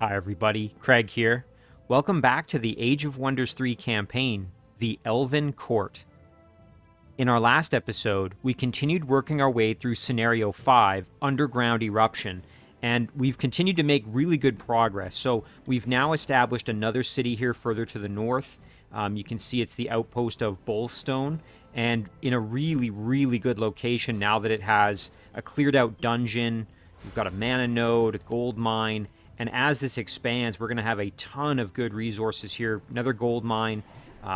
Hi everybody, Craig here. Welcome back to the Age of Wonders 3 campaign, the Elven Court. In our last episode, we continued working our way through Scenario 5, Underground Eruption, and we've continued to make really good progress. So we've now established another city here further to the north. You can see it's the outpost of Bullstone, and in a really good location now that it has a cleared out dungeon. We've got a mana node, a gold mine, and as this expands, we're going to have a ton of good resources here. Another gold mine,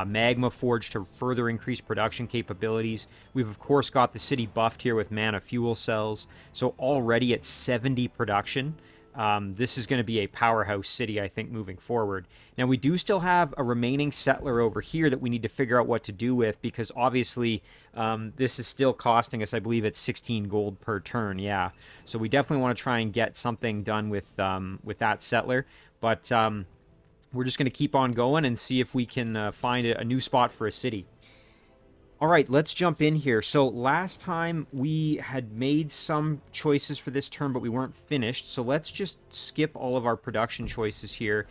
magma forge to further increase production capabilities. We've, of course, got the city buffed here with mana fuel cells. So already at 70 production, this is going to be a powerhouse city, I think, moving forward. Now, we do still have a remaining settler over here that we need to figure out what to do with, because obviously this is still costing us, I believe it's 16 gold per turn, yeah. So we definitely want to try and get something done with that settler, but we're just going to keep on going and see if we can find a new spot for a city. All right, let's jump in here. So last time we had made some choices for this turn, but we weren't finished. So let's just skip all of our production choices here.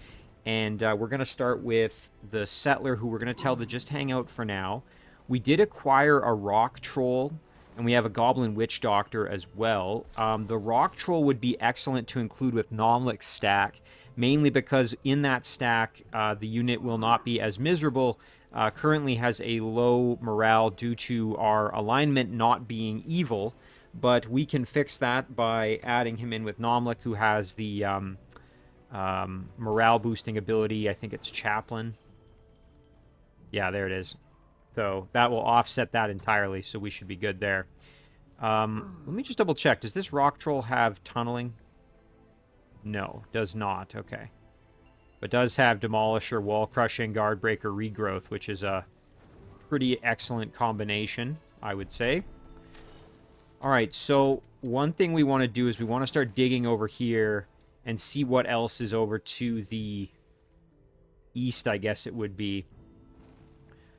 And we're going to start with the settler, who we're going to tell to just hang out for now. We did acquire a rock troll, and we have a goblin witch doctor as well. The rock troll would be excellent to include with Nomlic's stack, mainly because in that stack, the unit will not be as miserable. Currently has a low morale due to our alignment not being evil, but we can fix that by adding him in with Nomlic, who has the morale boosting ability. I think it's Chaplain. Yeah, there it is. So that will offset that entirely, so we should be good there. Let me just double check. Does this rock troll have tunneling? No, does not. Okay. But does have Demolisher, Wall Crushing, Guard Breaker, Regrowth, which is a pretty excellent combination, I would say. Alright, so one thing we want to do is we want to start digging over here and see what else is over to the east, I guess it would be.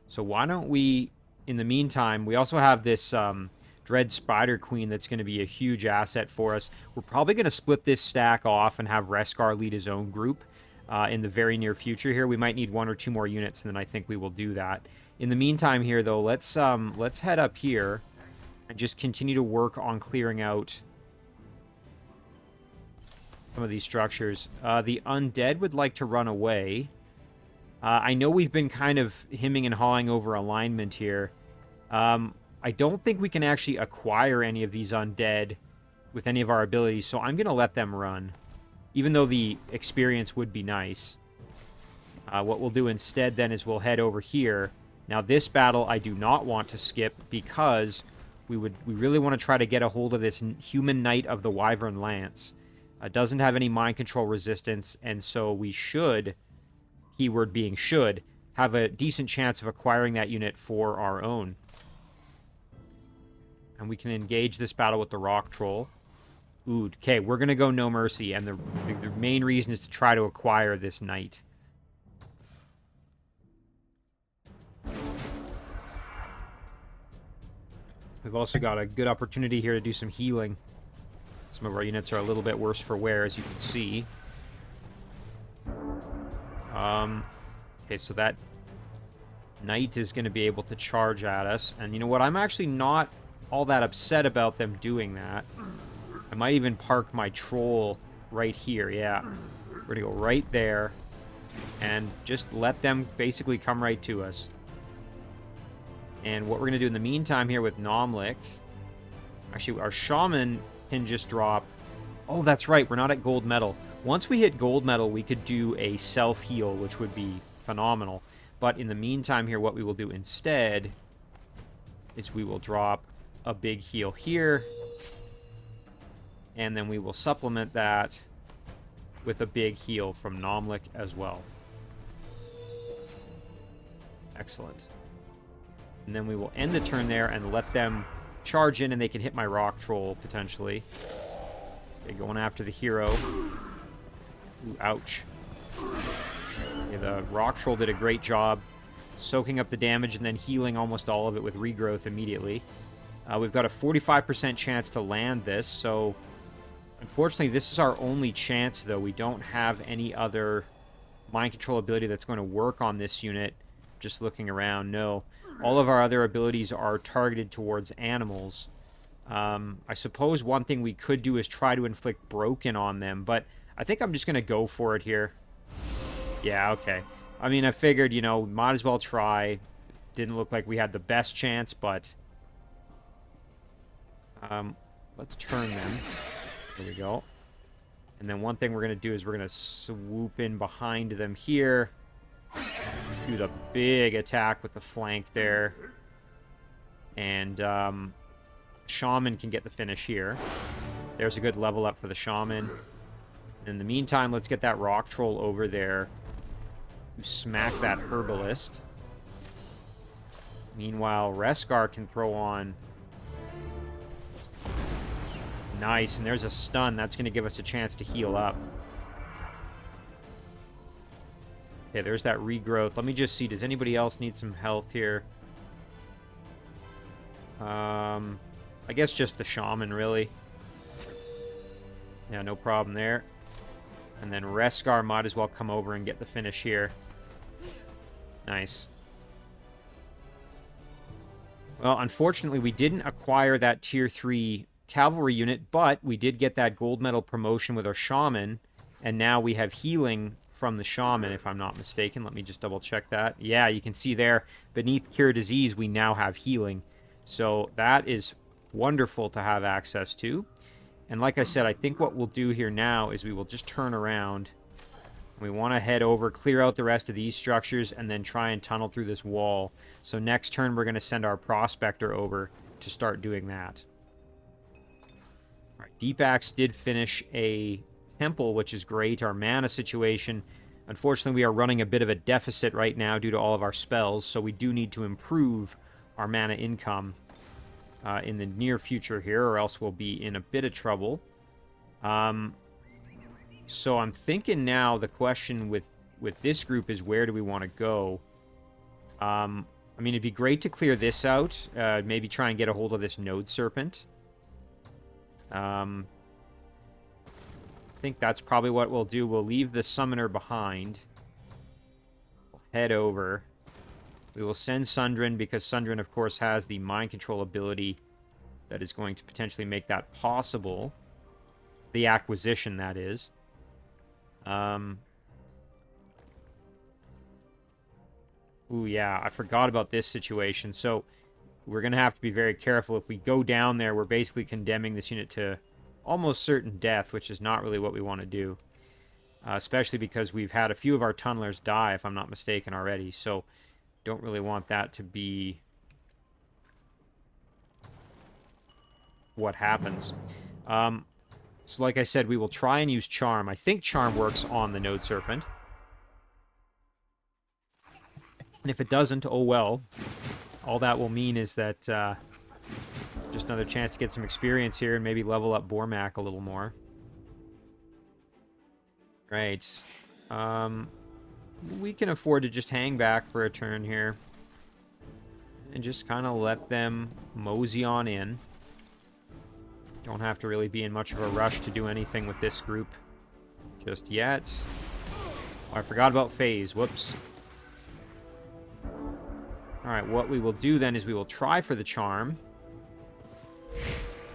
So why don't we, in the meantime, we also have this Dread Spider Queen that's going to be a huge asset for us. We're probably going to split this stack off and have Reskar lead his own group. In the very near future here. We might need 1 or 2 more units, and then I think we will do that. In the meantime here, though, let's head up here and just continue to work on clearing out some of these structures. The undead would like to run away. I know we've been kind of hemming and hawing over alignment here. I don't think we can actually acquire any of these undead with any of our abilities, so I'm going to let them run. Even though the experience would be nice. What we'll do instead then is we'll head over here. Now this battle I do not want to skip because we really want to try to get a hold of this human knight of the Wyvern Lance. Doesn't have any mind control resistance, and so we should, keyword being should, have a decent chance of acquiring that unit for our own. And we can engage this battle with the Rock Troll. Ooh, okay, we're going to go No Mercy, and the main reason is to try to acquire this knight. We've also got a good opportunity here to do some healing. Some of our units are a little bit worse for wear, as you can see. Okay, so that knight is going to be able to charge at us. And you know what? I'm actually not all that upset about them doing that. I might even park my troll right here, yeah. We're going to go right there and just let them basically come right to us. And what we're going to do in the meantime here with Nomlic... Actually, our Shaman can just drop... Oh, that's right, we're not at gold medal. Once we hit gold medal, we could do a self-heal, which would be phenomenal. But in the meantime here, what we will do instead is we will drop a big heal here. And then we will supplement that with a big heal from Nomlic as well. Excellent. And then we will end the turn there and let them charge in, and they can hit my Rock Troll, potentially. Okay, going after the hero. Ooh, ouch. Okay, the Rock Troll did a great job soaking up the damage and then healing almost all of it with Regrowth immediately. We've got a 45% chance to land this, so... Unfortunately, this is our only chance, though. We don't have any other mind control ability that's going to work on this unit. Just looking around, no. All of our other abilities are targeted towards animals. I suppose one thing we could do is try to inflict broken on them, but I think I'm just going to go for it here. Yeah, okay. I mean, I figured, you know, might as well try. Didn't look like we had the best chance, but... let's turn them. There we go. And then one thing we're going to do is we're going to swoop in behind them here. Do the big attack with the flank there. And Shaman can get the finish here. There's a good level up for the Shaman. In the meantime, let's get that Rock Troll over there to smack that Herbalist. Meanwhile, Reskar can throw on... Nice, and there's a stun. That's going to give us a chance to heal up. Okay, there's that regrowth. Let me just see. Does anybody else need some health here? I guess just the Shaman, really. Yeah, no problem there. And then Reskar might as well come over and get the finish here. Nice. Well, unfortunately, we didn't acquire that Tier 3 cavalry unit, but we did get that gold medal promotion with our Shaman, and now we have healing from the Shaman, if I'm not mistaken. Let me just double check that. Yeah, you can see there, beneath Cure Disease, we now have healing. So that is wonderful to have access to. And like I said, I think what we'll do here now is we will just turn around. We want to head over, clear out the rest of these structures, and then try and tunnel through this wall. So next turn, we're going to send our Prospector over to start doing that. All right, Deep Axe did finish a temple, which is great. Our mana situation, unfortunately, we are running a bit of a deficit right now due to all of our spells, so we do need to improve our mana income in the near future here, or else we'll be in a bit of trouble. So I'm thinking now the question with this group is, where do we want to go? I mean, it'd be great to clear this out. Maybe try and get a hold of this Node Serpent. I think that's probably what we'll do. We'll leave the Summoner behind. We'll head over. We will send Sundrin, because Sundrin, of course, has the mind control ability that is going to potentially make that possible. The acquisition, that is. Ooh, yeah, I forgot about this situation. So we're going to have to be very careful. If we go down there, we're basically condemning this unit to almost certain death, which is not really what we want to do. Especially because we've had a few of our tunnelers die, if I'm not mistaken, already. So don't really want that to be what happens. So like I said, we will try and use Charm. I think Charm works on the Node Serpent. And if it doesn't, oh well. All that will mean is that just another chance to get some experience here and maybe level up Bormac a little more. Right. We can afford to just hang back for a turn here. And just kind of let them mosey on in. Don't have to really be in much of a rush to do anything with this group just yet. Oh, I forgot about phase. Whoops. Alright, what we will do then is we will try for the Charm.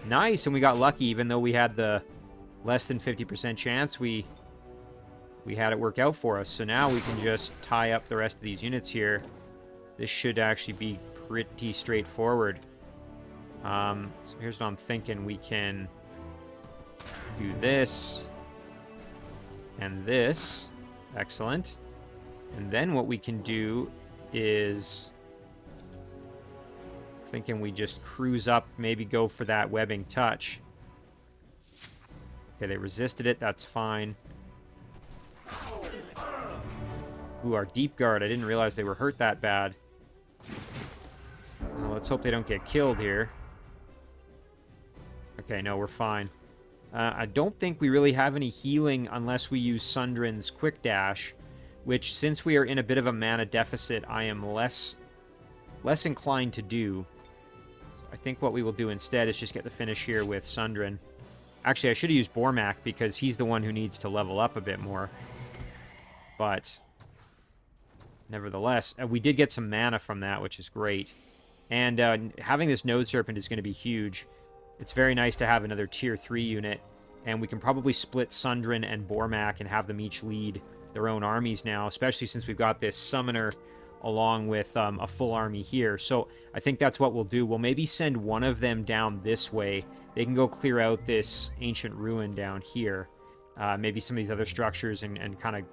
Nice, and we got lucky. Even though we had the less than 50% chance, we had it work out for us. So now we can just tie up the rest of these units here. This should actually be pretty straightforward. So here's what I'm thinking. We can do this and this. Excellent. And then what we can do is, thinking we just cruise up, maybe go for that Webbing Touch. Okay, they resisted it. That's fine. Ooh, our Deep Guard. I didn't realize they were hurt that bad. Well, let's hope they don't get killed here. Okay, no, we're fine. I don't think we really have any healing unless we use Sundrin's Quick Dash, which, since we are in a bit of a mana deficit, I am less inclined to do. So I think what we will do instead is just get the finish here with Sundrin. Actually, I should have used Bormac because he's the one who needs to level up a bit more. But nevertheless, we did get some mana from that, which is great. And having this Node Serpent is going to be huge. It's very nice to have another Tier 3 unit. And we can probably split Sundrin and Bormac and have them each lead their own armies now, especially since we've got this Summoner along with a full army here. So I think that's what we'll do. We'll maybe send one of them down this way. They can go clear out this ancient ruin down here. Maybe some of these other structures and kind of,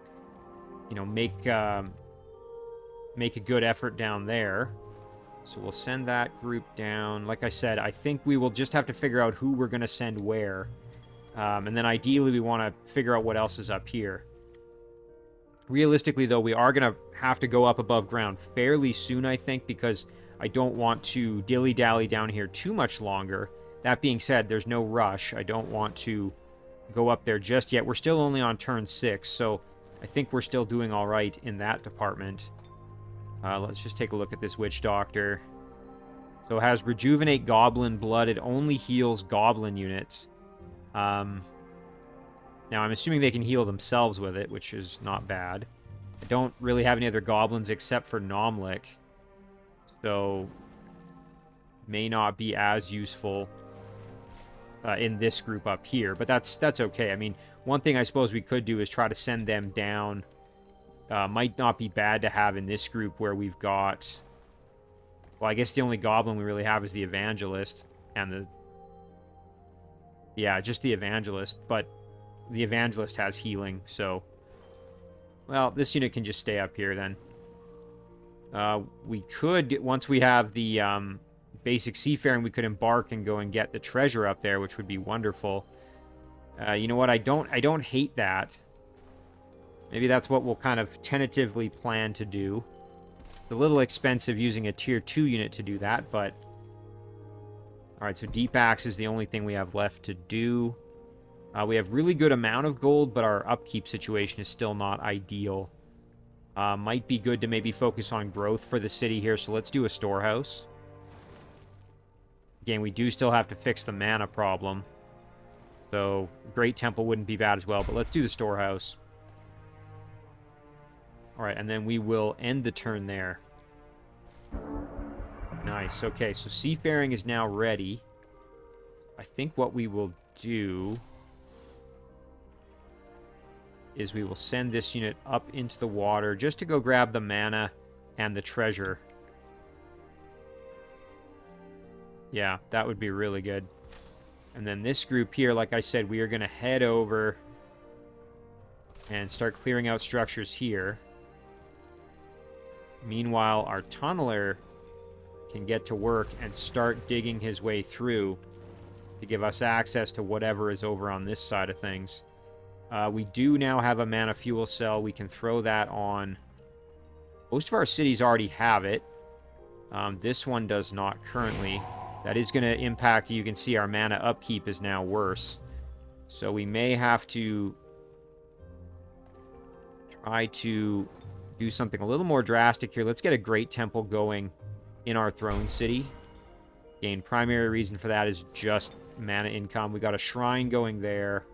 you know, make a good effort down there. So we'll send that group down. Like I said, I think we will just have to figure out who we're going to send where. And then ideally we want to figure out what else is up here. Realistically, though, we are going to have to go up above ground fairly soon, I think, because I don't want to dilly-dally down here too much longer. That being said, there's no rush. I don't want to go up there just yet. We're still only on turn 6, so I think we're still doing all right in that department. Let's just take a look at this Witch Doctor. So it has Rejuvenate Goblin Blood. It only heals Goblin units. Now, I'm assuming they can heal themselves with it, which is not bad. I don't really have any other goblins except for Nomlik, so may not be as useful in this group up here, but that's okay. I mean, one thing I suppose we could do is try to send them down. Might not be bad to have in this group where we've got... Well, I guess the only goblin we really have is the Evangelist, and the... Yeah, just the Evangelist, but the Evangelist has healing, so... Well, this unit can just stay up here, then. We could, once we have the basic seafaring, we could embark and go and get the treasure up there, which would be wonderful. You know what? I don't hate that. Maybe that's what we'll kind of tentatively plan to do. It's a little expensive using a Tier 2 unit to do that, but... Alright, so Deep Axe is the only thing we have left to do. We have really good amount of gold, but our upkeep situation is still not ideal. Might be good to maybe focus on growth for the city here, so let's do a storehouse. Again, we do still have to fix the mana problem. So, Great Temple wouldn't be bad as well, but let's do the storehouse. Alright, and then we will end the turn there. Nice, okay, so Seafaring is now ready. I think what we will do is we will send this unit up into the water just to go grab the mana and the treasure. Yeah, that would be really good. And then this group here, like I said, we are going to head over and start clearing out structures here. Meanwhile, our tunneler can get to work and start digging his way through to give us access to whatever is over on this side of things. We do now have a mana fuel cell. We can throw that on. Most of our cities already have it. This one does not currently. That is going to impact, you can see our mana upkeep is now worse. So we may have to try to do something a little more drastic here. Let's get a Great Temple going in our throne city. Again, primary reason for that is just mana income. We got a shrine going there,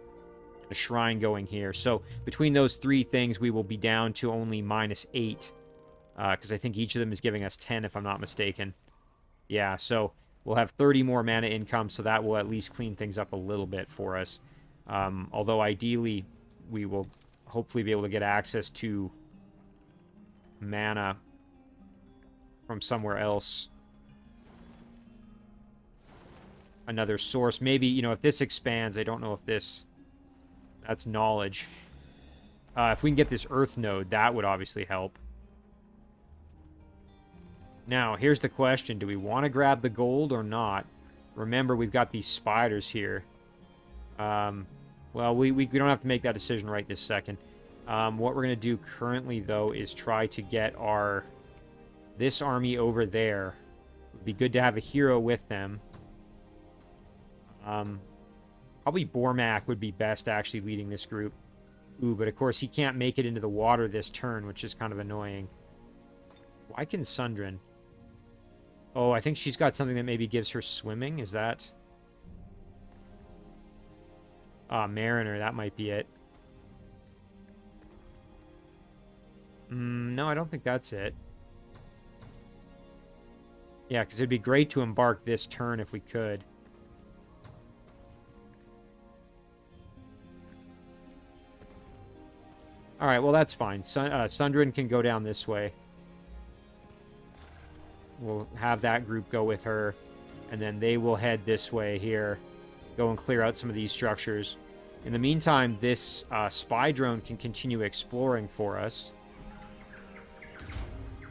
a shrine going here. So between those three things, we will be down to only -8. Because I think each of them is giving us 10, if I'm not mistaken. Yeah, so we'll have 30 more mana income, so that will at least clean things up a little bit for us. Although ideally, we will hopefully be able to get access to mana from somewhere else. Another source. Maybe, you know, if this expands, I don't know if this... That's knowledge. If we can get this Earth node, that would obviously help. Now, here's the question. Do we want to grab the gold or not? Remember, we've got these spiders here. Well, we don't have to make that decision right this second. What we're going to do currently, though, is try to get this army over there. It would be good to have a hero with them. Probably Bormac would be best, actually, leading this group. Ooh, but of course, he can't make it into the water this turn, which is kind of annoying. Why can Sundrin? Oh, I think she's got something that maybe gives her swimming. Is that... Mariner, that might be it. No, I don't think that's it. Yeah, because it'd be great to embark this turn if we could. Alright, well, that's fine. Sundrin can go down this way. We'll have that group go with her, and then they will head this way here, go and clear out some of these structures. In the meantime, this spy drone can continue exploring for us.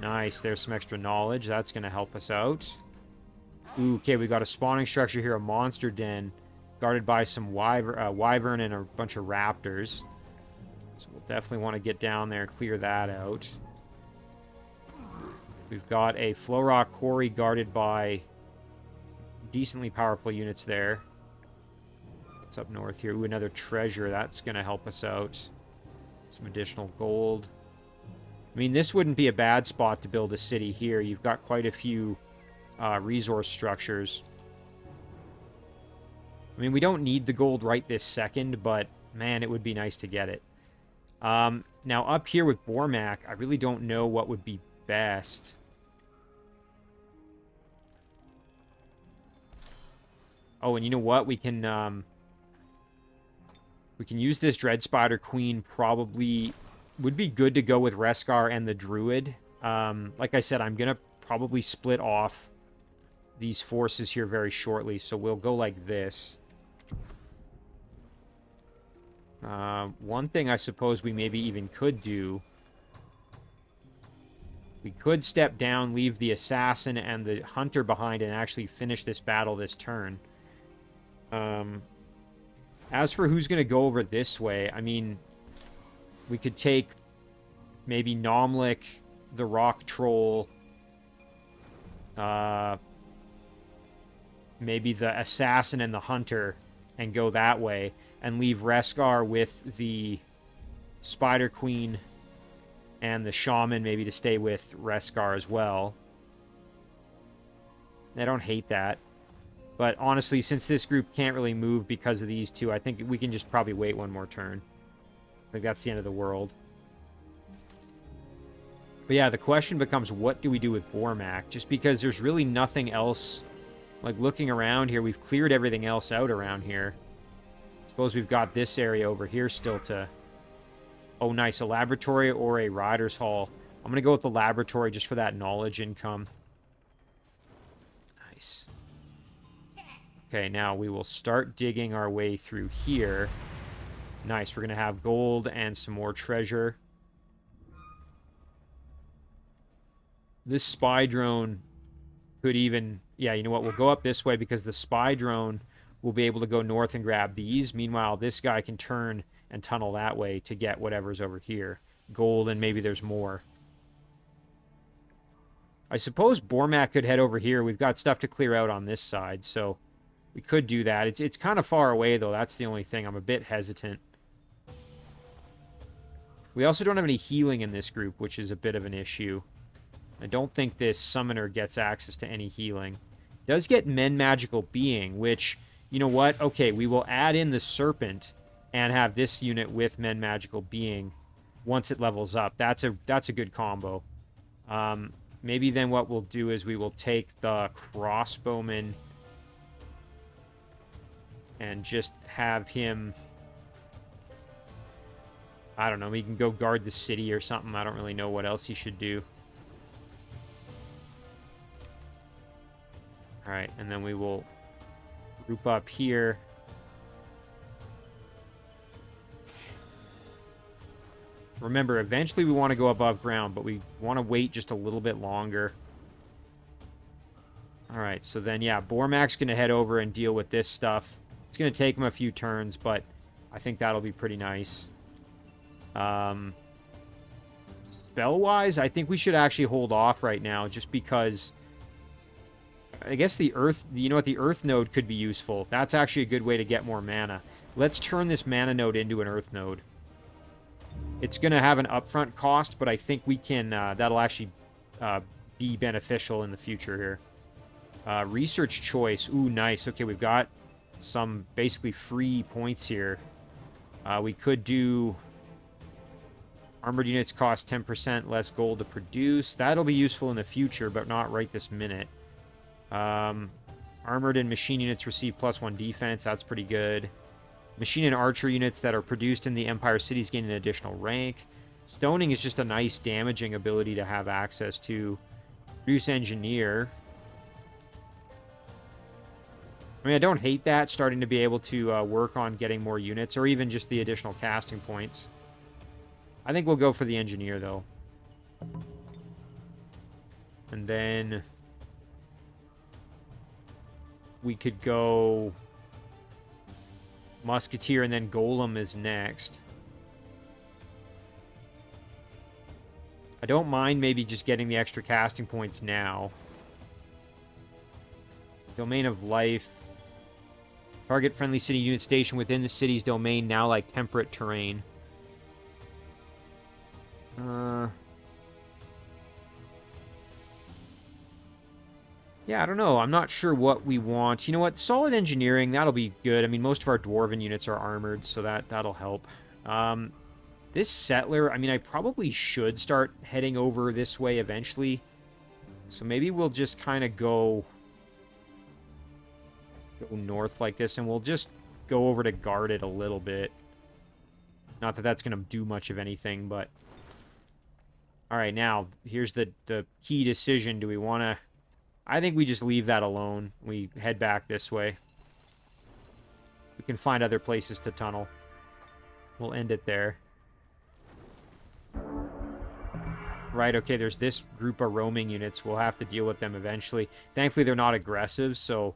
Nice, there's some extra knowledge. That's going to help us out. Ooh, okay, we got a spawning structure here, a monster den, guarded by some wyvern and a bunch of raptors. So we'll definitely want to get down there and clear that out. We've got a flow rock quarry guarded by decently powerful units there. What's up north here? Ooh, another treasure. That's going to help us out. Some additional gold. I mean, this wouldn't be a bad spot to build a city here. You've got quite a few resource structures. I mean, we don't need the gold right this second, but man, it would be nice to get it. Now, up here with Bormac, I really don't know what would be best. Oh, and you know what? We can use this Dread Spider Queen. Probably would be good to go with Reskar and the Druid. Like I said, I'm going to probably split off these forces here very shortly, so we'll go like this. One thing I suppose we maybe even could do, we could step down, leave the Assassin and the Hunter behind, and actually finish this battle this turn. As for who's going to go over this way, I mean, we could take maybe Nomlik, the Rock Troll, maybe the Assassin and the Hunter, and go that way, and leave Reskar with the Spider Queen and the Shaman maybe to stay with Reskar as well. I don't hate that. But honestly, since this group can't really move because of these two, I think we can just probably wait one more turn. I think that's the end of the world. But yeah, the question becomes, what do we do with Bormac? Just because there's really nothing else. Like, looking around here, we've cleared everything else out around here. Suppose we've got this area over here still to... Oh, nice. A laboratory or a rider's hall. I'm going to go with the laboratory just for that knowledge income. Nice. Okay, now we will start digging our way through here. Nice. We're going to have gold and some more treasure. This spy drone could even... Yeah, you know what? We'll go up this way because the spy drone will be able to go north and grab these. Meanwhile, this guy can turn and tunnel that way to get whatever's over here. Gold, and maybe there's more. I suppose Bormac could head over here. We've got stuff to clear out on this side, so we could do that. It's kind of far away, though. That's the only thing. I'm a bit hesitant. We also don't have any healing in this group, which is a bit of an issue. I don't think this summoner gets access to any healing. Does get Men Magical Being, which, you know what? Okay, we will add in the Serpent and have this unit with Men Magical Being once it levels up. That's a good combo. Maybe then what we'll do is we will take the Crossbowman and just have him... I don't know, he can go guard the city or something. I don't really know what else he should do. Alright, and then we will group up here. Remember, eventually we want to go above ground, but we want to wait just a little bit longer. Alright, so then, yeah, Bormac's going to head over and deal with this stuff. It's going to take him a few turns, but I think that'll be pretty nice. Spell-wise, I think we should actually hold off right now, just because... I guess the Earth... You know what? The Earth node could be useful. That's actually a good way to get more mana. Let's turn this mana node into an Earth node. It's going to have an upfront cost, but I think we can... that'll actually be beneficial in the future here. Research choice. Ooh, nice. Okay, we've got some basically free points here. We could do... Armored units cost 10% less gold to produce. That'll be useful in the future, but not right this minute. Armored and machine units receive +1 defense. That's pretty good. Machine and archer units that are produced in the Empire cities gain an additional rank. Stoning is just a nice damaging ability to have access to. Produce engineer. I mean, I don't hate that, starting to be able to work on getting more units, or even just the additional casting points. I think we'll go for the engineer, though. And then we could go musketeer, and then golem is next. I don't mind maybe just getting the extra casting points now. Domain of life. Target friendly city unit station within the city's domain, now like temperate terrain. Yeah, I don't know. I'm not sure what we want. You know what? Solid engineering, that'll be good. I mean, most of our dwarven units are armored, so that'll help. This settler, I mean, I probably should start heading over this way eventually. So maybe we'll just kind of go north like this, and we'll just go over to guard it a little bit. Not that that's going to do much of anything, but... Alright, now, here's the key decision. Do we want to... I think we just leave that alone. We head back this way. We can find other places to tunnel. We'll end it there. Right, okay, there's this group of roaming units. We'll have to deal with them eventually. Thankfully, they're not aggressive, so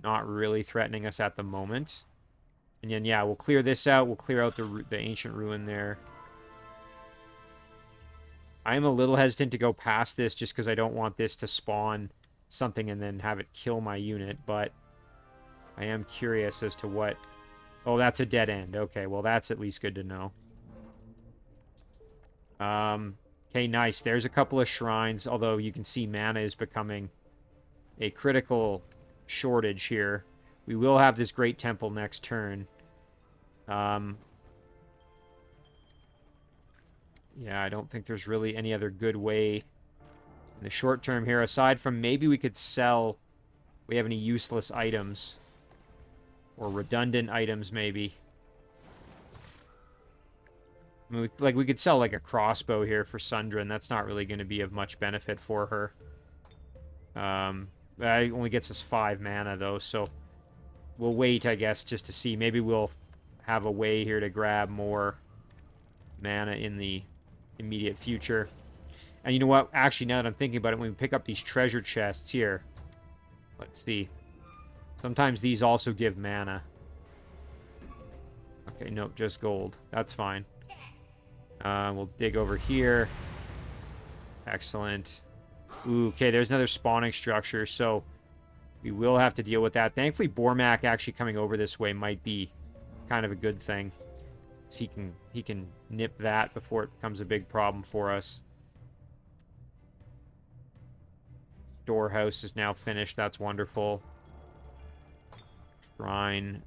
not really threatening us at the moment. And then, yeah, we'll clear this out. We'll clear out the ancient ruin there. I'm a little hesitant to go past this just because I don't want this to spawn something and then have it kill my unit, but I am curious as to what... Oh, that's a dead end. Okay, well, that's at least good to know. Okay, nice. There's a couple of shrines, although you can see mana is becoming a critical shortage here. We will have this great temple next turn. Yeah, I don't think there's really any other good way in the short term here, aside from maybe we could sell... We have any useless items. Or redundant items, maybe. I mean, we could sell, like, a crossbow here for Sundra, and that's not really going to be of much benefit for her. That only gets us 5 mana, though, so... We'll wait, I guess, just to see. Maybe we'll have a way here to grab more mana in the immediate future. And you know what? Actually, now that I'm thinking about it, when we pick up these treasure chests here... Let's see. Sometimes these also give mana. Okay, no, just gold. That's fine. We'll dig over here. Excellent. Ooh, okay, there's another spawning structure, so we will have to deal with that. Thankfully, Bormac actually coming over this way might be kind of a good thing. So he can nip that before it becomes a big problem for us. Storehouse is now finished. That's wonderful. Shrine.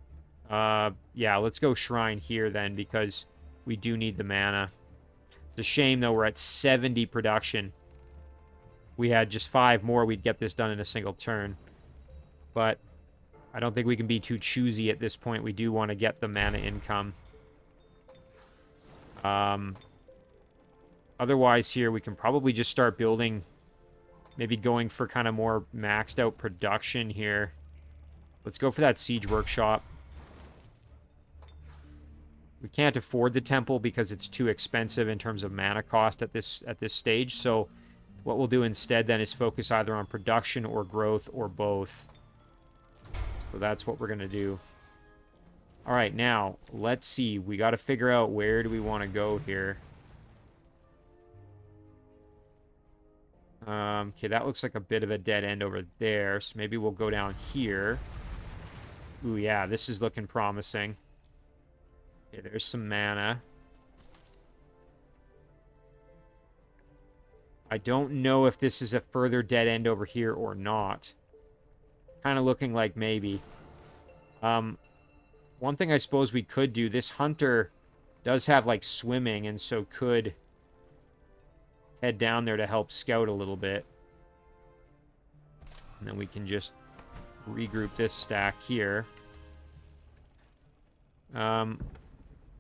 Yeah, let's go shrine here then, because we do need the mana. It's a shame, though, we're at 70 production. If we had just 5 more, we'd get this done in a single turn. But I don't think we can be too choosy at this point. We do want to get the mana income. Otherwise here, we can probably just start building... Maybe going for kind of more maxed out production here. Let's go for that siege workshop. We can't afford the temple because it's too expensive in terms of mana cost at this stage. So what we'll do instead then is focus either on production or growth or both. So that's what we're going to do. All right, now let's see. We got to figure out where do we want to go here. Okay, that looks like a bit of a dead end over there. So maybe we'll go down here. Ooh, yeah, this is looking promising. Okay, there's some mana. I don't know if this is a further dead end over here or not. Kind of looking like maybe. one thing I suppose we could do, this hunter does have, like, swimming, and so could head down there to help scout a little bit. And then we can just regroup this stack here.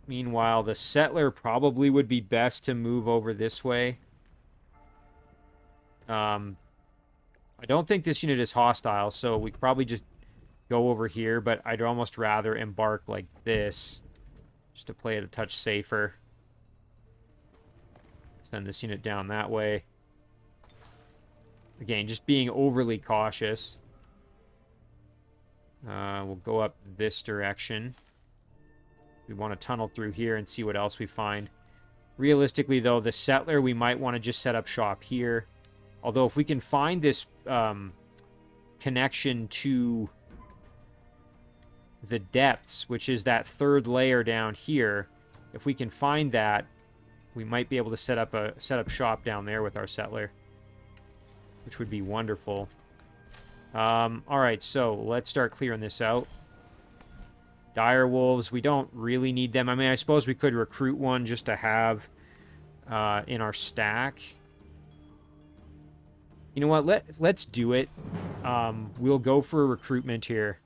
Meanwhile, the settler probably would be best to move over this way. I don't think this unit is hostile, so we could probably just go over here, but I'd almost rather embark like this, just to play it a touch safer. Send this unit down that way. Again, just being overly cautious. We'll go up this direction. We want to tunnel through here and see what else we find. Realistically, though, the settler, we might want to just set up shop here. Although, if we can find this connection to the depths, which is that third layer down here, if we can find that, we might be able to set up shop down there with our settler, which would be wonderful. All right, so let's start clearing this out. Dire wolves, we don't really need them. I mean, I suppose we could recruit one just to have in our stack. You know what? Let's do it. We'll go for a recruitment here.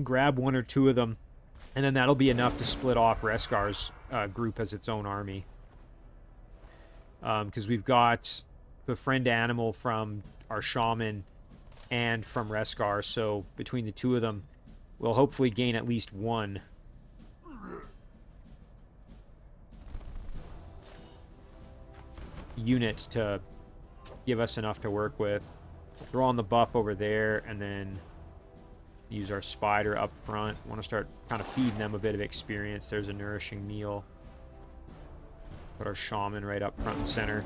Grab one or two of them, and then that'll be enough to split off Reskar's group as its own army. Because we've got Befriend Animal from our Shaman and from Reskar, so between the two of them, we'll hopefully gain at least one. Unit to give us enough to work with. Throw on the buff over there, and then use our spider up front. Want to start kind of feeding them a bit of experience. There's a nourishing meal. Put our shaman right up front and center.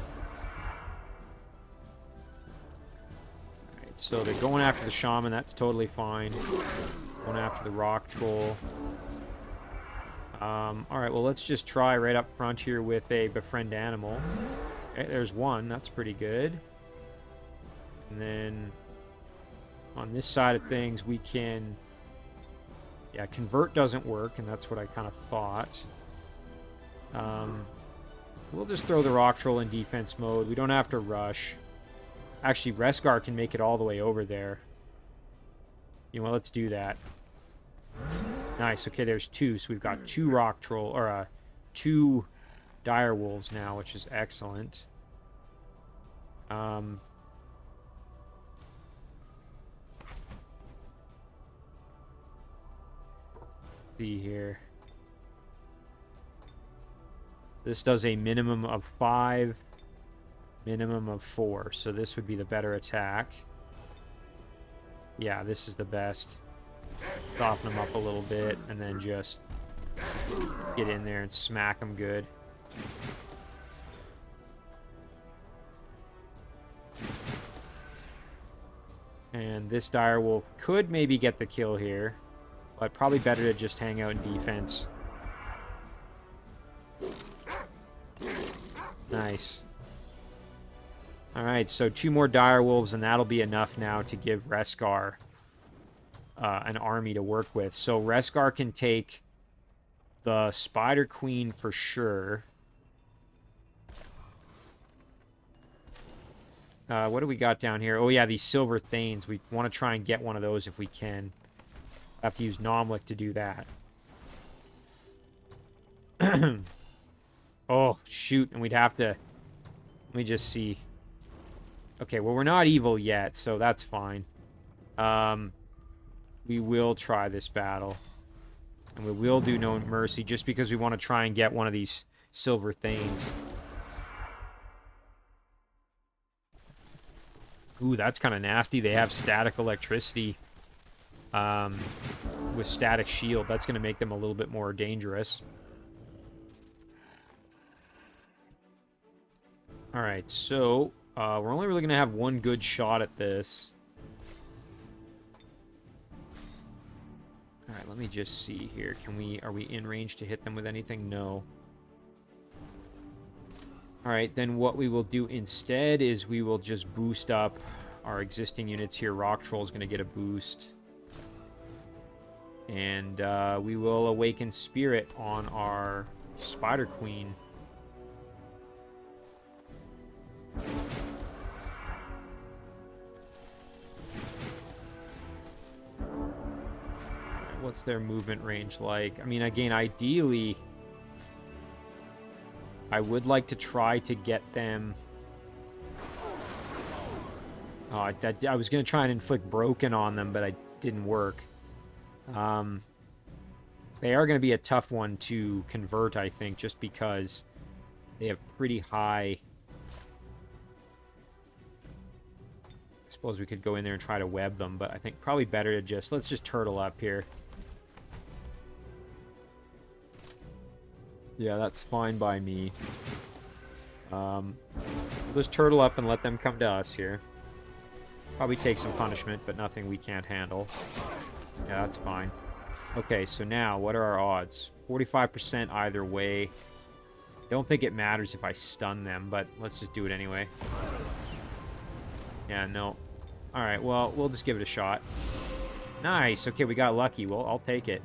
Alright, so they're going after the shaman. That's totally fine. Going after the rock troll. Alright, well, let's just try right up front here with a befriend animal. Okay, there's one. That's pretty good. And then on this side of things, we can... Yeah, convert doesn't work, and that's what I kind of thought. We'll just throw the rock troll in defense mode. We don't have to rush. Actually, Reskar can make it all the way over there. You know what? Let's do that. Nice. Okay, there's two. So we've got two rock troll, or two dire wolves now, which is excellent. See here. This does a minimum of 5, minimum of 4. So this would be the better attack. Yeah, this is the best. Soften them up a little bit, and then just get in there and smack them good. And this direwolf could maybe get the kill here, but probably better to just hang out in defense. Nice. Alright, so 2 more direwolves, and that'll be enough now to give Reskar an army to work with. So Reskar can take the Spider Queen for sure. What do we got down here? Oh yeah, these Silver Thanes. We want to try and get one of those if we can. I have to use Nomlik to do that. Oh, shoot. And we'd have to... Let me just see. Okay, well, we're not evil yet, so that's fine. We will try this battle. And we will do no mercy, just because we want to try and get one of these Silver Thanes. Ooh, that's kind of nasty. They have static electricity with static shield. That's going to make them a little bit more dangerous. Alright, so we're only really going to have one good shot at this. Alright, let me just see here. Are we in range to hit them with anything? No. Alright, then what we will do instead is we will just boost up our existing units here. Rock Troll is going to get a boost. And we will awaken Spirit on our Spider Queen. What's their movement range like? I mean, again, ideally, I would like to try to get them... Oh, I was going to try and inflict Broken on them, but it didn't work. They are going to be a tough one to convert, I think, just because they have pretty high... I suppose we could go in there and try to web them, but I think probably better to just... Let's just turtle up here. Yeah, that's fine by me. Let's turtle up and let them come to us here. Probably take some punishment, but nothing we can't handle. Yeah, that's fine. Okay, so now, what are our odds? 45% either way. Don't think it matters if I stun them, but let's just do it anyway. Yeah, no. Alright, well, we'll just give it a shot. Nice! Okay, we got lucky. Well, I'll take it.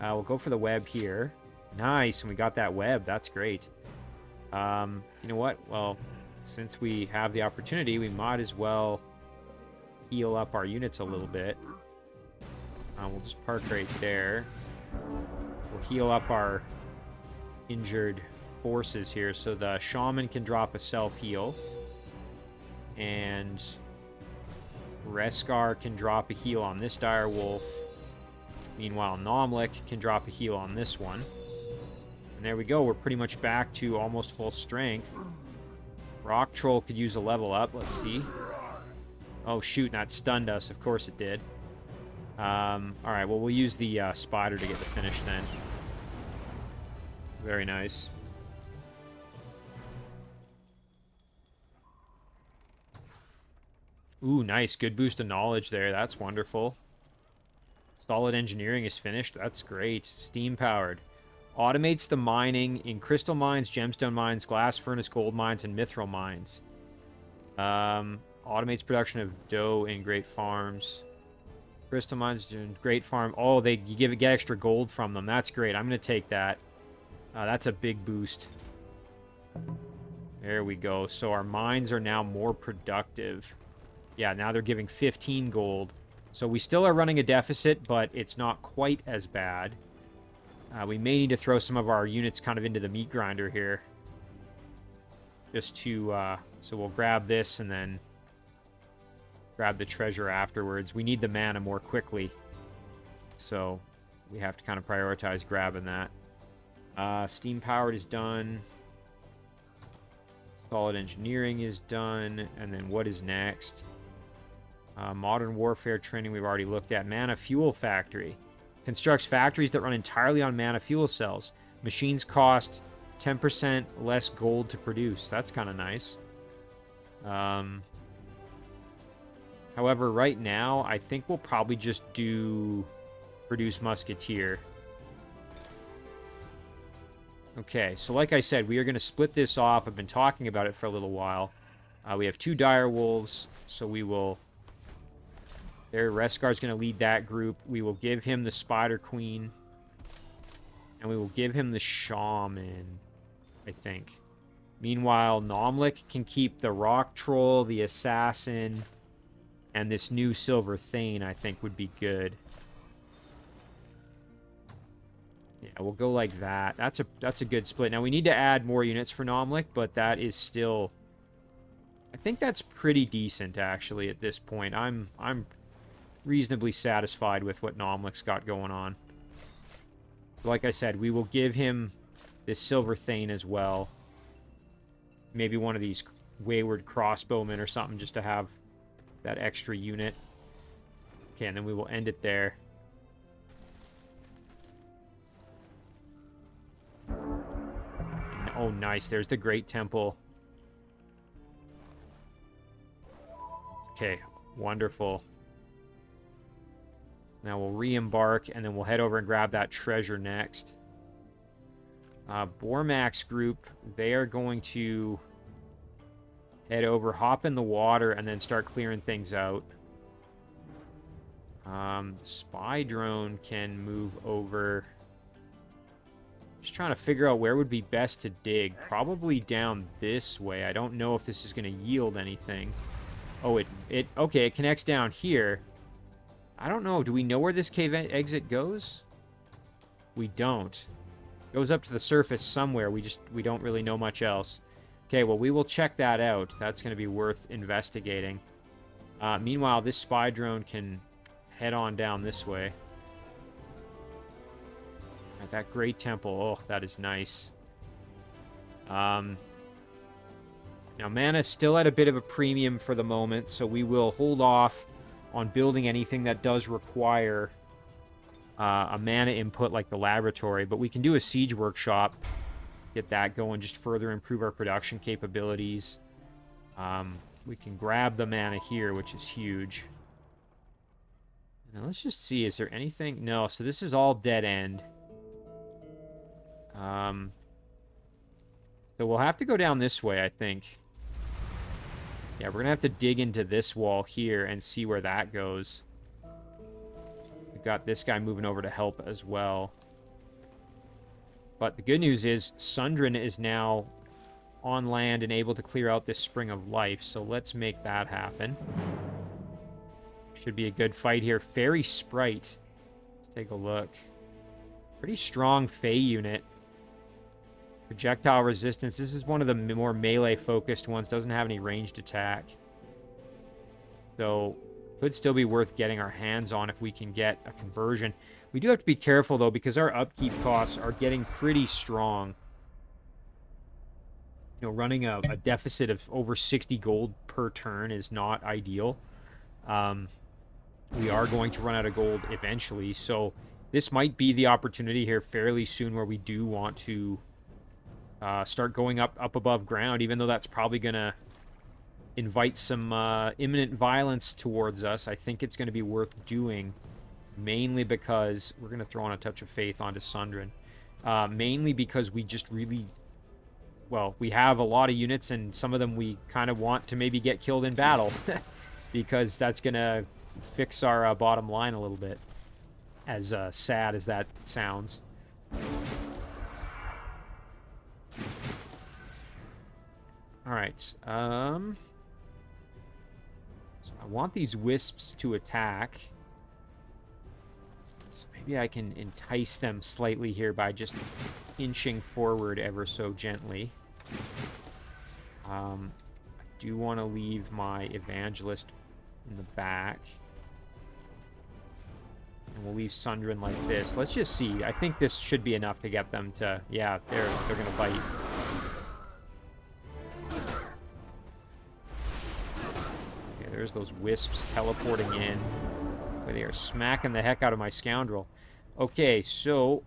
We'll go for the web here. Nice, and we got that web. That's great. You know what? Well, since we have the opportunity, we might as well heal up our units a little bit. We'll just park right there. We'll heal up our injured forces here. So the Shaman can drop a self-heal. And Reskar can drop a heal on this Dire Wolf. Meanwhile, Nomlik can drop a heal on this one. And there we go. We're pretty much back to almost full strength. Rock Troll could use a level up. Let's see. Oh, shoot. That stunned us. Of course it did. Alright, well, we'll use the Spider to get the finish then. Very nice. Ooh, nice. Good boost of knowledge there. That's wonderful. Solid engineering is finished. That's great. Steam-powered. Automates the mining in crystal mines, gemstone mines, glass furnace gold mines, and mithril mines. Automates production of dough in great farms. Crystal mines doing great farm. Oh, you get extra gold from them. That's great. I'm going to take that. That's a big boost. There we go. So our mines are now more productive. Yeah, now they're giving 15 gold. So we still are running a deficit, but it's not quite as bad. We may need to throw some of our units kind of into the meat grinder here. Just to... so we'll grab this and then grab the treasure afterwards. We need the mana more quickly. So we have to kind of prioritize grabbing that. Steam-powered is done. Solid engineering is done. And then what is next? Modern warfare training we've already looked at. Mana fuel factory. Constructs factories that run entirely on mana fuel cells. Machines cost 10% less gold to produce. That's kind of nice. However, right now, I think we'll probably just do produce musketeer. Okay, so like I said, we are going to split this off. I've been talking about it for a little while. We have 2 dire wolves, so we will... There, Reskar's going to lead that group. We will give him the Spider Queen. And we will give him the Shaman, I think. Meanwhile, Nomlik can keep the Rock Troll, the Assassin, and this new Silver Thane, I think, would be good. Yeah, we'll go like that. That's a good split. Now, we need to add more units for Nomlik, but that is still... I think that's pretty decent, actually, at this point. I'm reasonably satisfied with what Nomlik's got going on. Like I said, we will give him this Silver Thane as well. Maybe one of these Wayward Crossbowmen or something just to have that extra unit. Okay, and then we will end it there. And, oh, nice. There's the Great Temple. Okay, wonderful. Now we'll re-embark, and then we'll head over and grab that treasure next. Bormac's group, they are going to head over, hop in the water, and then start clearing things out. Spy drone can move over. Just trying to figure out where would be best to dig. Probably down this way. I don't know if this is going to yield anything. Oh, okay, it connects down here. I don't know. Do we know where this cave exit goes? We don't. It goes up to the surface somewhere. We don't really know much else. Okay, well, we will check that out. That's going to be worth investigating. Meanwhile, this spy drone can head on down this way. Right, that great temple. Oh, that is nice. Now, mana's still at a bit of a premium for the moment, so we will hold off on building anything that does require a mana input like the laboratory, but we can do a siege workshop, get that going, just further improve our production capabilities. We can grab the mana here, which is huge. Now let's just see, is there anything? No, so this is all dead end. So we'll have to go down this way, I think. Yeah, we're going to have to dig into this wall here and see where that goes. We've got this guy moving over to help as well. But the good news is Sundrin is now on land and able to clear out this Spring of Life, so let's make that happen. Should be a good fight here. Fairy Sprite. Let's take a look. Pretty strong Fey unit. Projectile resistance. This is one of the more melee-focused ones. Doesn't have any ranged attack. So, could still be worth getting our hands on if we can get a conversion. We do have to be careful, though, because our upkeep costs are getting pretty strong. You know, running a deficit of over 60 gold per turn is not ideal. We are going to run out of gold eventually, so this might be the opportunity here fairly soon where we do want to start going up above ground, even though that's probably going to invite some imminent violence towards us. I think it's going to be worth doing, mainly because we're going to throw on a touch of faith onto Sundrin. Mainly because we just really, well, we have a lot of units, and some of them we kind of want to maybe get killed in battle, because that's going to fix our bottom line a little bit, as sad as that sounds. Alright, so I want these wisps to attack. So maybe I can entice them slightly here by just inching forward ever so gently. I do want to leave my Evangelist in the back. And we'll leave Sundrin like this. Let's just see. I think this should be enough to get them to... Yeah, they're going to bite. There's those wisps teleporting in. Boy, they are smacking the heck out of my scoundrel. Okay, so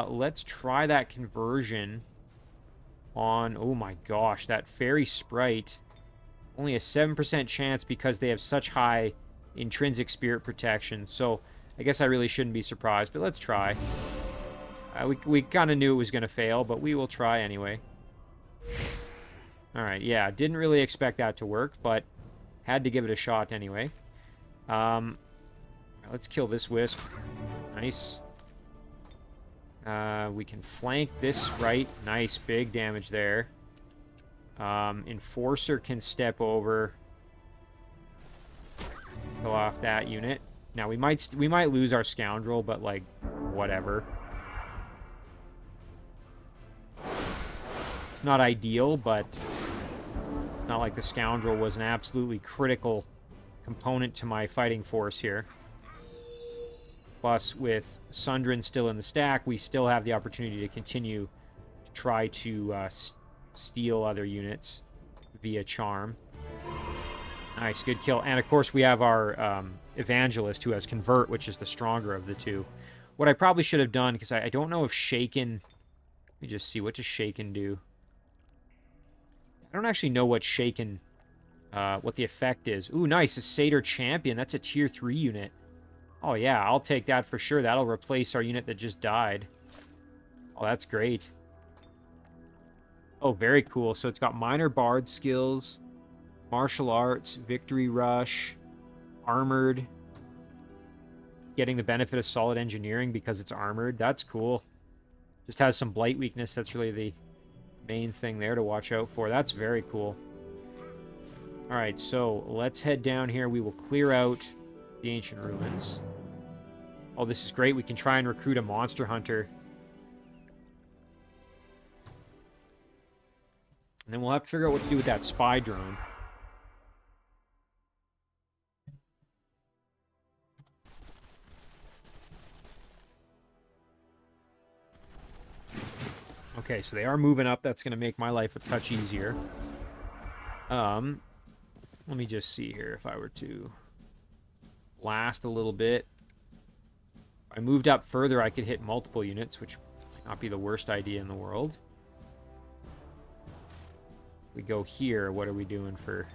let's try that conversion on... Oh my gosh, that Fairy Sprite. Only a 7% chance because they have such high intrinsic spirit protection. So I guess I really shouldn't be surprised, but let's try. We kind of knew it was going to fail, but we will try anyway. Alright, yeah, didn't really expect that to work, but... Had to give it a shot anyway. Let's kill this wisp. Nice. We can flank this sprite. Nice, big damage there. Enforcer can step over. Kill off that unit. Now we might lose our scoundrel, but like whatever. It's not ideal, but not like the scoundrel was an absolutely critical component to my fighting force here. Plus, with Sundrin still in the stack, we still have the opportunity to continue to try to steal other units via charm. Nice, good kill. And of course, we have our Evangelist who has Convert, which is the stronger of the two. What I probably should have done, because I don't know if Shaken... Let me just see, what does Shaken do? I don't actually know what Shaken, what the effect is. Ooh, nice, a Satyr Champion. That's a tier 3 unit. Oh yeah, I'll take that for sure. That'll replace our unit that just died. Oh, that's great. Oh, very cool. So it's got minor bard skills. Martial arts, victory rush, armored. Getting the benefit of solid engineering because it's armored. That's cool. Just has some blight weakness. That's really the main thing there to watch out for. That's very cool. All right, so let's head down here. We will clear out the ancient ruins. Oh, this is great. We can try and recruit a monster hunter. And then we'll have to figure out what to do with that spy drone. Okay, so they are moving up. That's going to make my life a touch easier. Let me just see here if I were to blast a little bit. If I moved up further, I could hit multiple units, which might not be the worst idea in the world. We go here, what are we doing for...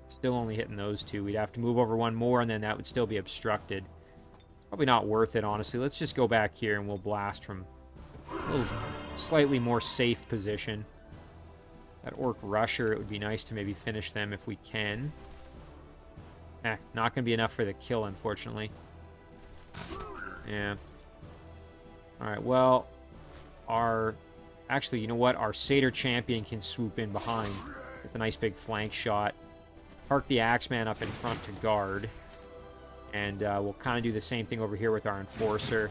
Still only hitting those two. We'd have to move over one more, and then that would still be obstructed. Probably not worth it, honestly. Let's just go back here, and we'll blast from a little slightly more safe position. That Orc Rusher, it would be nice to maybe finish them if we can. Not going to be enough for the kill, unfortunately. Yeah. Alright, well, actually, you know what? Our Satyr Champion can swoop in behind with a nice big flank shot. Park the Axeman up in front to guard. And we'll kind of do the same thing over here with our Enforcer.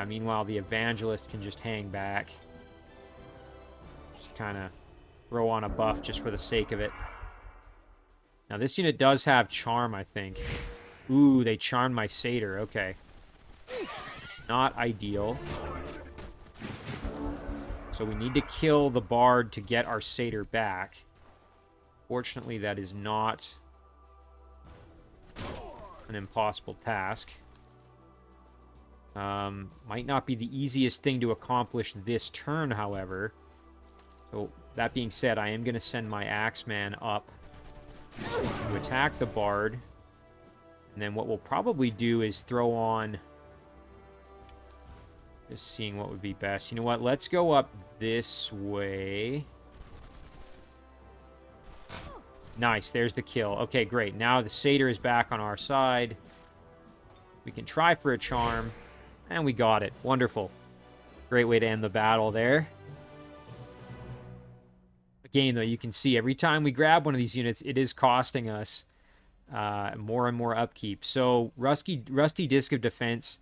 Meanwhile, the Evangelist can just hang back. Just kind of throw on a buff just for the sake of it. Now, this unit does have Charm, I think. Ooh, they charmed my Satyr. Okay. Not ideal. So we need to kill the Bard to get our Satyr back. Fortunately, that is not an impossible task. Might not be the easiest thing to accomplish this turn, however. So, that being said, I am going to send my Axeman up to attack the Bard. And then what we'll probably do is throw on... Just seeing what would be best. You know what? Let's go up this way. Nice. There's the kill. Okay, great. Now the Satyr is back on our side. We can try for a charm. And we got it. Wonderful. Great way to end the battle there. Again, though, you can see every time we grab one of these units, it is costing us more and more upkeep. So, Rusty Disc of Defense.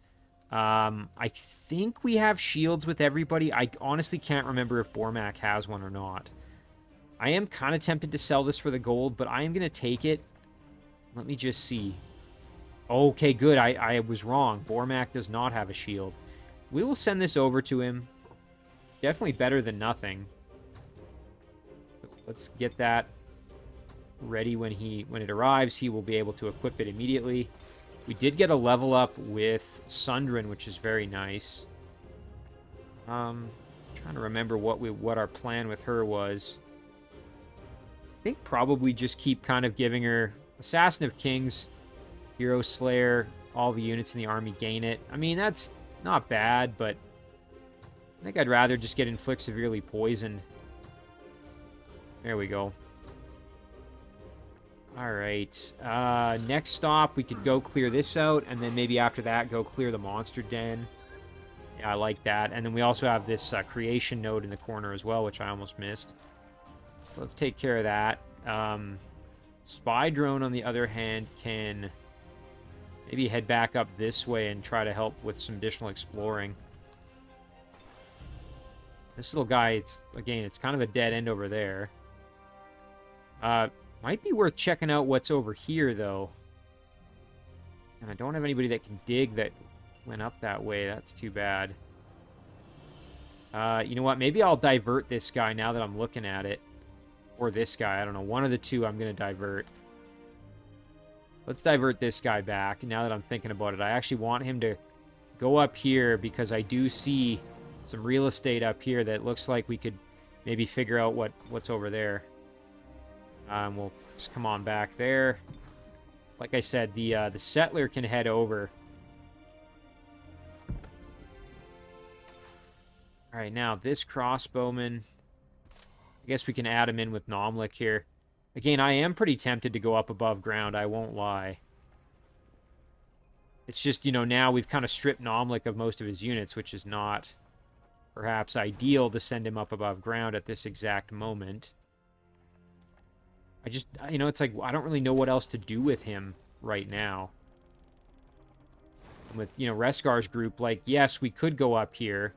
I think we have shields with everybody. I honestly can't remember if Bormac has one or not. I am kind of tempted to sell this for the gold, but I am going to take it. Let me just see. Okay, good. I was wrong. Bormac does not have a shield. We will send this over to him. Definitely better than nothing. So let's get that ready when it arrives. He will be able to equip it immediately. We did get a level up with Sundrin, which is very nice. Trying to remember what our plan with her was. I think probably just keep kind of giving her Assassin of Kings, Hero Slayer, all the units in the army gain it. I mean, that's not bad, but I think I'd rather just get Inflict Severely Poisoned. There we go. Alright. Next stop, we could go clear this out, and then maybe after that, go clear the Monster Den. Yeah, I like that. And then we also have this creation node in the corner as well, which I almost missed. So let's take care of that. Spy Drone, on the other hand, can maybe head back up this way and try to help with some additional exploring. This little guy, it's kind of a dead end over there. Might be worth checking out what's over here, though. And I don't have anybody that can dig that went up that way. That's too bad. You know what? Maybe I'll divert this guy now that I'm looking at it. Or this guy. I don't know. One of the two I'm going to divert. Let's divert this guy back now that I'm thinking about it. I actually want him to go up here because I do see some real estate up here that looks like we could maybe figure out what's over there. We'll just come on back there. Like I said, the settler can head over. Alright, now this crossbowman, I guess we can add him in with Nomlik here. Again, I am pretty tempted to go up above ground, I won't lie. It's just, you know, now we've kind of stripped Nomlik of most of his units, which is not perhaps ideal to send him up above ground at this exact moment. I just, you know, it's like, I don't really know what else to do with him right now. And with, you know, Reskar's group, like, yes, we could go up here,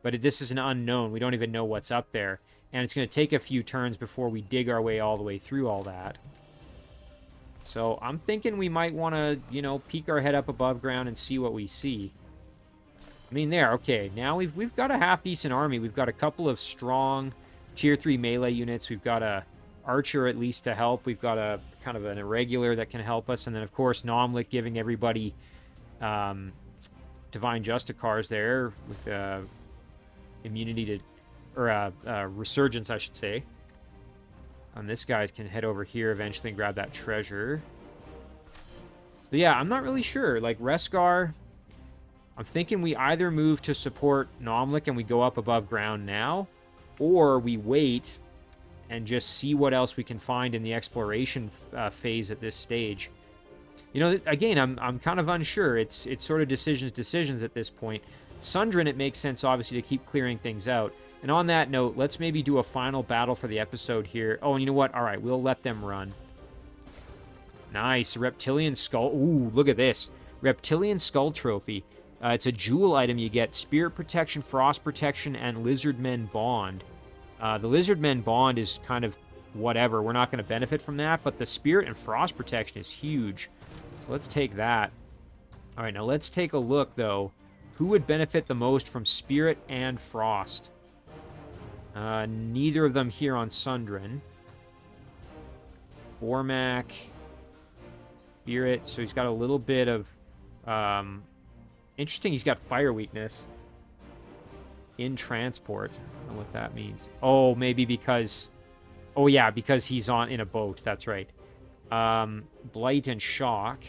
but this is an unknown. We don't even know what's up there. And it's going to take a few turns before we dig our way all the way through all that. So I'm thinking we might want to, you know, peek our head up above ground and see what we see. I mean, there, okay. Now we've got a half-decent army. We've got a couple of strong Tier 3 melee units. We've got a archer at least to help. We've got a kind of an irregular that can help us. And then, of course, Nomlik giving everybody Divine Justicars there with immunity to... or Resurgence, I should say. And this guy can head over here eventually and grab that treasure. But yeah, I'm not really sure. Like, Reskar, I'm thinking we either move to support Nomlik and we go up above ground now, or we wait and just see what else we can find in the exploration phase at this stage. You know, again, I'm kind of unsure. It's sort of decisions at this point. Sundrin, it makes sense, obviously, to keep clearing things out. And on that note, let's maybe do a final battle for the episode here. Oh, and you know what? All right, we'll let them run. Nice. Reptilian Skull. Ooh, look at this. Reptilian Skull Trophy. It's a jewel item you get. Spirit Protection, Frost Protection, and Lizardmen Bond. The Lizardmen Bond is kind of whatever. We're not going to benefit from that, but the Spirit and Frost Protection is huge. So let's take that. All right, now let's take a look, though. Who would benefit the most from Spirit and Frost? Neither of them here on Sundrin. Bormac. Spirit. So he's got a little bit of... interesting, he's got fire weakness. In transport. I don't know what that means. Oh, maybe because... Oh, yeah, because he's in a boat. That's right. Blight and Shock.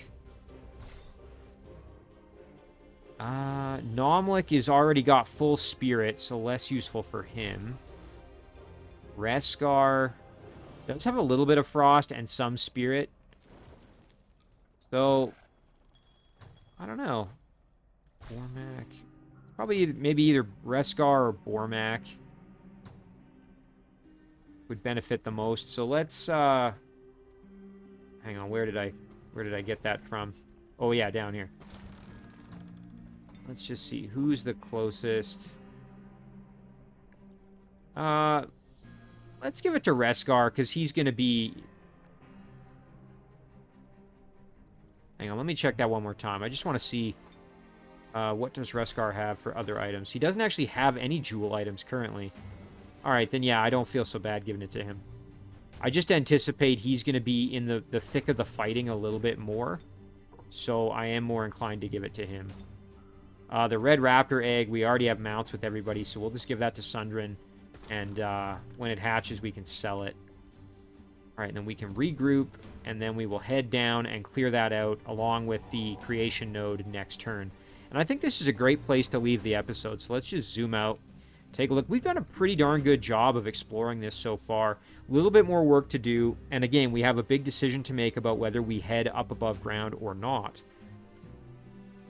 Nomlik is already got full Spirit, so less useful for him. Reskar does have a little bit of Frost and some Spirit. So, I don't know. Bormac. Probably maybe either Reskar or Bormac would benefit the most. So let's hang on, where did I get that from? Oh yeah, down here. Let's just see who's the closest. Let's give it to Reskar, because he's going to be... Hang on, let me check that one more time. I just want to see what does Reskar have for other items. He doesn't actually have any jewel items currently. Alright, then yeah, I don't feel so bad giving it to him. I just anticipate he's going to be in the thick of the fighting a little bit more. So I am more inclined to give it to him. The Red Raptor Egg, we already have mounts with everybody, so we'll just give that to Sundrin. And when it hatches, we can sell it. Alright, and then we can regroup, and then we will head down and clear that out along with the creation node next turn. And I think this is a great place to leave the episode, so let's just zoom out, take a look. We've done a pretty darn good job of exploring this so far. A little bit more work to do, and again, we have a big decision to make about whether we head up above ground or not.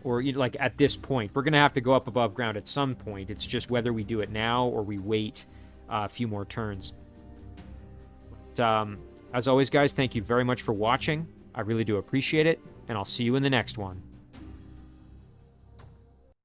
Or, you know, like, at this point. We're going to have to go up above ground at some point. It's just whether we do it now or we wait a few more turns. But, as always, guys, thank you very much for watching. I really do appreciate it, and I'll see you in the next one.